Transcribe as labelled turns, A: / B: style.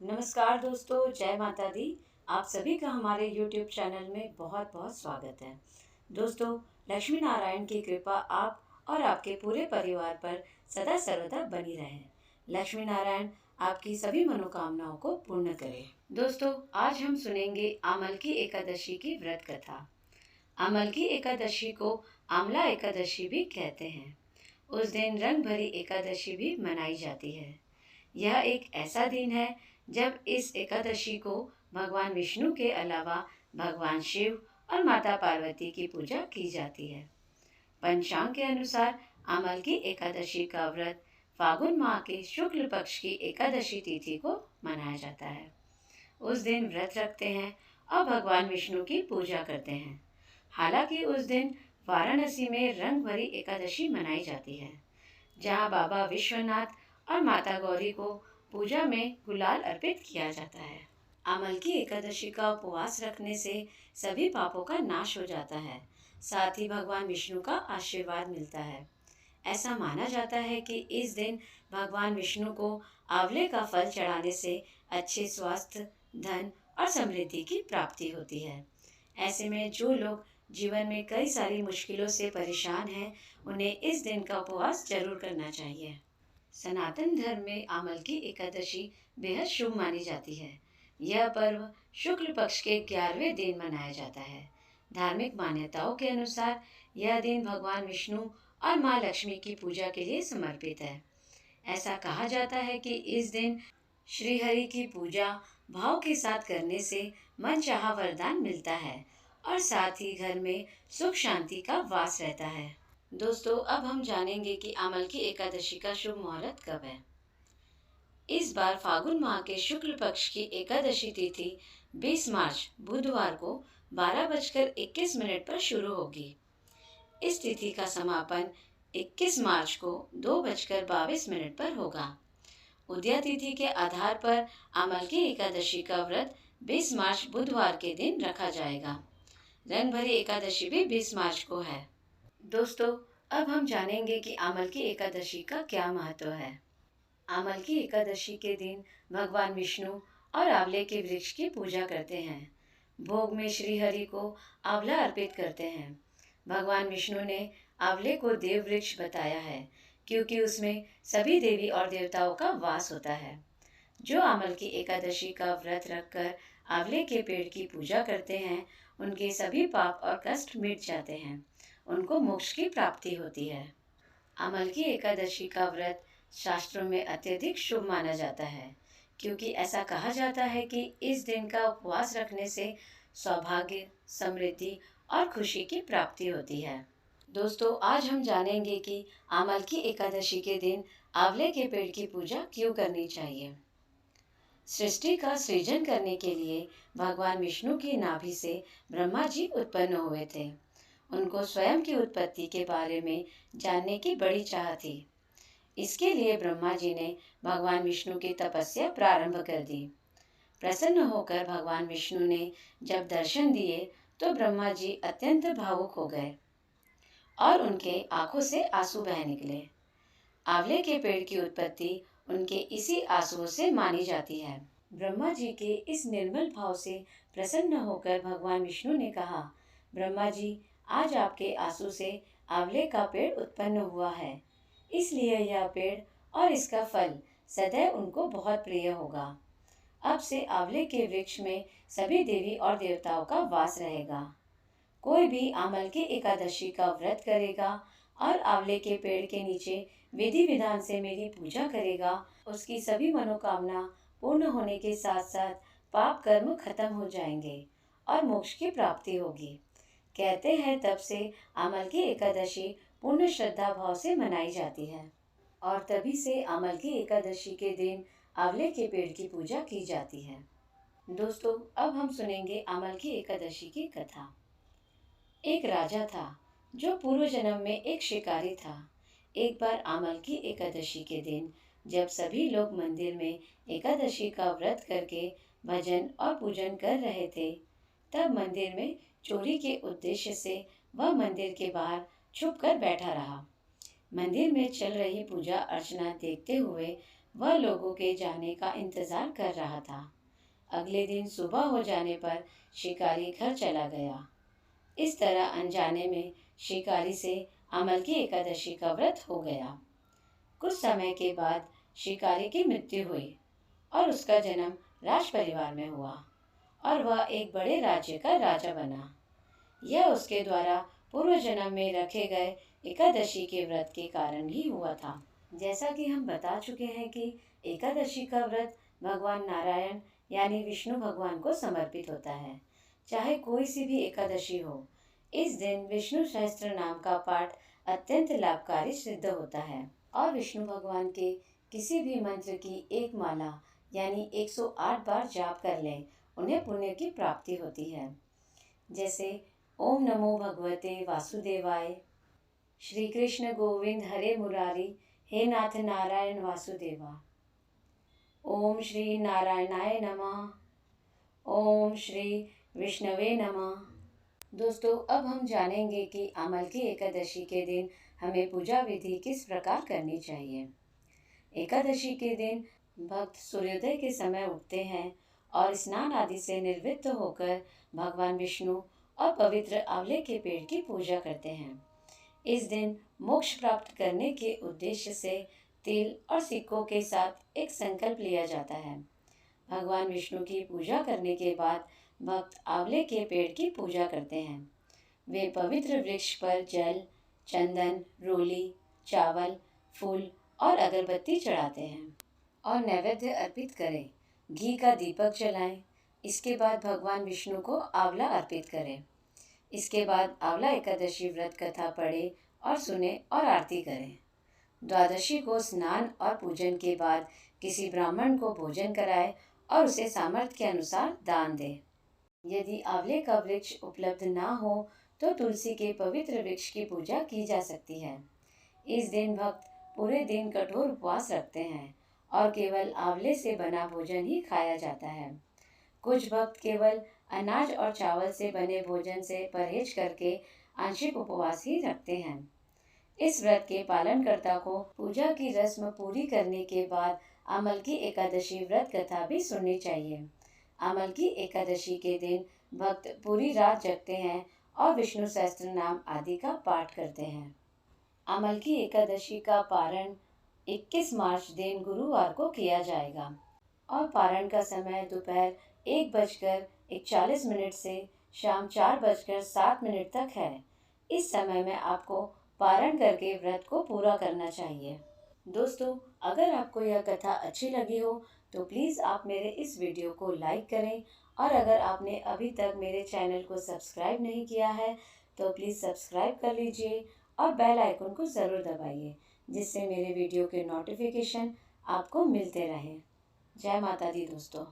A: नमस्कार दोस्तों, जय माता दी। आप सभी का हमारे YouTube चैनल में बहुत बहुत स्वागत है। दोस्तों, लक्ष्मी नारायण की कृपा आप और आपके पूरे परिवार पर सदा सर्वदा बनी रहे। लक्ष्मी नारायण आपकी सभी मनोकामनाओं को पूर्ण करें। दोस्तों, आज हम सुनेंगे आमल की एकादशी की व्रत कथा। आमल की एकादशी को आमला एकादशी भी कहते हैं। उस दिन रंग भरी एकादशी भी मनाई जाती है। यह एक ऐसा दिन है जब इस एकादशी को भगवान विष्णु के अलावा भगवान शिव और माता पार्वती की पूजा की जाती है। पंचांग के अनुसार आमल की एकादशी का व्रत फागुन माह के शुक्ल पक्ष की एकादशी तिथि को मनाया जाता है। उस दिन व्रत रखते हैं और भगवान विष्णु की पूजा करते हैं। हालांकि उस दिन वाराणसी में रंग भरी एकादशी मनाई जाती है, जहां बाबा विश्वनाथ और माता गौरी को पूजा में गुलाल अर्पित किया जाता है। आमल की एकादशी का उपवास रखने से सभी पापों का नाश हो जाता है, साथ ही भगवान विष्णु का आशीर्वाद मिलता है। ऐसा माना जाता है कि इस दिन भगवान विष्णु को आंवले का फल चढ़ाने से अच्छे स्वास्थ्य, धन और समृद्धि की प्राप्ति होती है। ऐसे में जो लोग जीवन में कई सारी मुश्किलों से परेशान हैं, उन्हें इस दिन का उपवास जरूर करना चाहिए। सनातन धर्म में आमल की एकादशी बेहद शुभ मानी जाती है। यह पर्व शुक्ल पक्ष के 11वें दिन मनाया जाता है। धार्मिक मान्यताओं के अनुसार यह दिन भगवान विष्णु और माँ लक्ष्मी की पूजा के लिए समर्पित है। ऐसा कहा जाता है कि इस दिन श्री हरि की पूजा भाव के साथ करने से मन चाहा वरदान मिलता है और साथ ही घर में सुख शांति का वास रहता है। दोस्तों, अब हम जानेंगे कि आमल की एकादशी का शुभ मुहूर्त कब है। इस बार फागुन माह के शुक्ल पक्ष की एकादशी तिथि 20 मार्च बुधवार को 12:21 पर शुरू होगी। इस तिथि का समापन 21 मार्च को 2:22 पर होगा। उदया तिथि के आधार पर आमल की एकादशी का व्रत 20 मार्च बुधवार के दिन रखा जाएगा। रंग भरी एकादशी भी 20 मार्च को है। दोस्तों, अब हम जानेंगे कि आमल की एकादशी का क्या महत्व है। आमल की एकादशी के दिन भगवान विष्णु और आंवले के वृक्ष की पूजा करते हैं। भोग में श्री हरि को आंवला अर्पित करते हैं। भगवान विष्णु ने आंवले को देव वृक्ष बताया है, क्योंकि उसमें सभी देवी और देवताओं का वास होता है। जो आमल की एकादशी का व्रत रखकर आंवले के पेड़ की पूजा करते हैं, उनके सभी पाप और कष्ट मिट जाते हैं। उनको मोक्ष की प्राप्ति होती है। आमल की एकादशी का व्रत शास्त्रों में अत्यधिक शुभ माना जाता है, क्योंकि ऐसा कहा जाता है कि इस दिन का उपवास रखने से सौभाग्य, समृद्धि और खुशी की प्राप्ति होती है। दोस्तों, आज हम जानेंगे कि आमल की एकादशी के दिन आंवले के पेड़ की पूजा क्यों करनी चाहिए। सृष्टि का सृजन करने के लिए भगवान विष्णु की नाभि से ब्रह्मा जी उत्पन्न हुए थे। उनको स्वयं की उत्पत्ति के बारे में जानने की बड़ी चाह थी। इसके लिए ब्रह्मा जी ने भगवान विष्णु की तपस्या प्रारंभ कर दी। प्रसन्न होकर भगवान विष्णु ने जब दर्शन दिए तो ब्रह्मा जी अत्यंत भावुक हो गए और उनके आंखों से आंसू बह निकले। आंवले के पेड़ की उत्पत्ति उनके इसी आंसुओं से मानी जाती है। ब्रह्मा जी के इस निर्मल भाव से प्रसन्न होकर भगवान विष्णु ने कहा, ब्रह्मा जी, आज आपके आंसू से आंवले का पेड़ उत्पन्न हुआ है, इसलिए यह पेड़ और इसका फल सदैव उनको बहुत प्रिय होगा। अब से आंवले के वृक्ष में सभी देवी और देवताओं का वास रहेगा। कोई भी आमल की एकादशी का व्रत करेगा और आंवले के पेड़ के नीचे विधि विधान से मेरी पूजा करेगा, उसकी सभी मनोकामना पूर्ण होने के साथ साथ पाप कर्म खत्म हो जाएंगे और मोक्ष की प्राप्ति होगी। कहते हैं तब से आमल की एकादशी पूर्ण श्रद्धा भाव से मनाई जाती है और तभी से आमल की एकादशी के दिन आंवले के पेड़ की पूजा की जाती है। दोस्तों, अब हम सुनेंगे आमल की एकादशी की कथा। एक राजा था जो पूर्व जन्म में एक शिकारी था। एक बार आमल की एकादशी के दिन जब सभी लोग मंदिर में एकादशी का व्रत करके भजन और पूजन कर रहे थे, तब मंदिर में चोरी के उद्देश्य से वह मंदिर के बाहर छुप कर बैठा रहा। मंदिर में चल रही पूजा अर्चना देखते हुए वह लोगों के जाने का इंतजार कर रहा था। अगले दिन सुबह हो जाने पर शिकारी घर चला गया। इस तरह अनजाने में शिकारी से अमल की एकादशी का व्रत हो गया। कुछ समय के बाद शिकारी की मृत्यु हुई और उसका जन्म राज परिवार में हुआ और वह एक बड़े राज्य का राजा बना। यह उसके द्वारा पूर्व जन्म में रखे गए एकादशी के व्रत के कारण ही हुआ था। जैसा कि हम बता चुके हैं कि एकादशी का व्रत भगवान नारायण यानी विष्णु भगवान को समर्पित होता है। चाहे कोई सी भी एकादशी हो, इस दिन विष्णु सहस्त्र नाम का पाठ अत्यंत लाभकारी सिद्ध होता है और विष्णु भगवान के किसी भी मंत्र की एक माला यानी 108 बार जाप कर लें, उन्हें पुण्य की प्राप्ति होती है। जैसे ओम नमो भगवते वासुदेवाय, श्री कृष्ण गोविंद हरे मुरारी, हे नाथ नारायण वासुदेवा, ओम श्री नारायणाय नमः, ओम श्री विष्णवे नमः। दोस्तों, अब हम जानेंगे कि अमल की एकादशी के दिन हमें पूजा विधि किस प्रकार करनी चाहिए। एकादशी के दिन भक्त सूर्योदय के समय उठते हैं और स्नान आदि से निवृत्त होकर भगवान विष्णु और पवित्र आंवले के पेड़ की पूजा करते हैं। इस दिन मोक्ष प्राप्त करने के उद्देश्य से तिल और सिक्कों के साथ एक संकल्प लिया जाता है। भगवान विष्णु की पूजा करने के बाद भक्त आंवले के पेड़ की पूजा करते हैं। वे पवित्र वृक्ष पर जल, चंदन, रोली, चावल, फूल और अगरबत्ती चढ़ाते हैं और नैवेद्य अर्पित करें। घी का दीपक जलाएं। इसके बाद भगवान विष्णु को आंवला अर्पित करें। इसके बाद आंवला एकादशी व्रत कथा पढ़ें और सुने और आरती करें। द्वादशी को स्नान और पूजन के बाद किसी ब्राह्मण को भोजन कराएं और उसे सामर्थ्य के अनुसार दान दें। यदि आंवले का वृक्ष उपलब्ध ना हो तो तुलसी के पवित्र वृक्ष की पूजा की जा सकती है। इस दिन भक्त पूरे दिन कठोर उपवास रखते हैं और केवल आंवले से बना भोजन ही खाया जाता है। कुछ भक्त केवल अनाज और चावल से बने भोजन से परहेज करके आंशिक उपवास ही रखते हैं। इस व्रत के पालनकर्ता को पूजा की रस्म पूरी करने के बाद अमल की एकादशी व्रत कथा भी सुननी चाहिए। अमल की एकादशी के दिन भक्त पूरी रात जगते हैं और विष्णु सहस्त्र नाम आदि का पाठ करते हैं। अमल की एकादशी का पारण 21 मार्च दिन गुरुवार को किया जाएगा और पारण का समय दोपहर 1:41 से शाम 4:07 तक है। इस समय में आपको पारण करके व्रत को पूरा करना चाहिए। दोस्तों, अगर आपको यह कथा अच्छी लगी हो तो प्लीज़ आप मेरे इस वीडियो को लाइक करें और अगर आपने अभी तक मेरे चैनल को सब्सक्राइब नहीं किया है तो प्लीज़ सब्सक्राइब कर लीजिए और बेल आइकन को ज़रूर दबाइए, जिससे मेरे वीडियो के नोटिफिकेशन आपको मिलते रहें। जय माता दी दोस्तों।